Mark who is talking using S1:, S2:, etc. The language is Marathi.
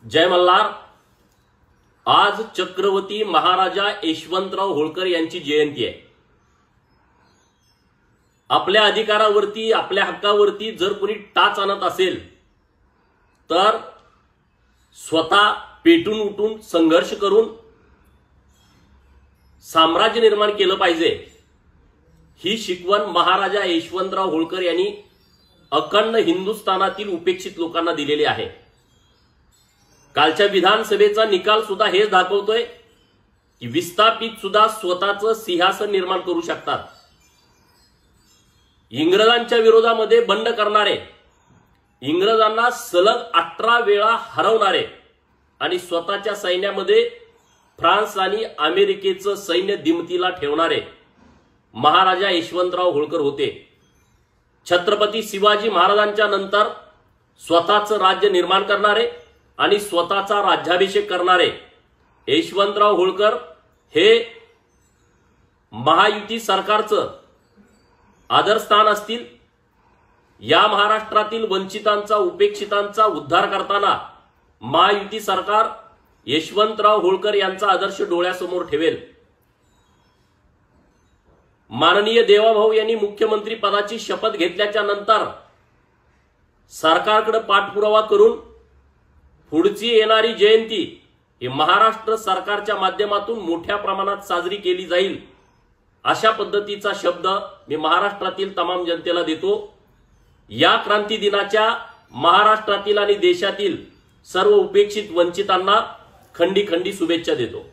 S1: जय मल्हार। आज छत्रपती महाराजा यशवंतराव होळकर यांची जयंती आहे। आपल्या अधिकारावरती, आपल्या हक्कावरती जर कोणी टाच आणत असेल तर स्वतः पेटून उठून संघर्ष करून साम्राज्य निर्माण केलं पाहिजे, ही शिकवण महाराजा यशवंतराव होळकर यांनी अखंड हिंदुस्थानातील उपेक्षित लोकांना दिलेली आहे। कालच्या विधानसभेचा निकाल सुद्धा हेच दाखवतोय की विस्थापित सुद्धा स्वतःचं सिंहासन निर्माण करू शकतात। इंग्रजांच्या विरोधामध्ये बंड करणारे, इंग्रजांना सलग 18 वेळा हरवणारे आणि स्वतःच्या सैन्यामध्ये फ्रान्स आणि अमेरिकेचं सैन्य दिमतीला ठेवणारे महाराजा यशवंतराव होळकर होते। छत्रपती शिवाजी महाराजांच्या नंतर स्वतःचं राज्य निर्माण करणारे आणि स्वतःचा राज्याभिषेक करणारे यशवंतराव होळकर हे महायुती सरकारचं आदरस्थान असतील। या महाराष्ट्रातील वंचितांचा, उपेक्षितांचा उद्धार करताना महायुती सरकार यशवंतराव होळकर यांचा आदर्श डोळ्यासमोर ठेवेल। माननीय देवाभाऊ यांनी मुख्यमंत्री पदाची शपथ घेतल्याच्या नंतर सरकारकडे पाठपुरावा करून पुढची येणारी जयंती ही महाराष्ट्र सरकारच्या माध्यमातून मोठ्या प्रमाणात साजरी केली जाईल, अशा पद्धतीचा शब्द मी महाराष्ट्रातील तमाम जनतेला देतो। या क्रांती दिनाच्या महाराष्ट्रातील आणि देशातील सर्व उपेक्षित वंचितांना खंडी खंडी शुभेच्छा देतो।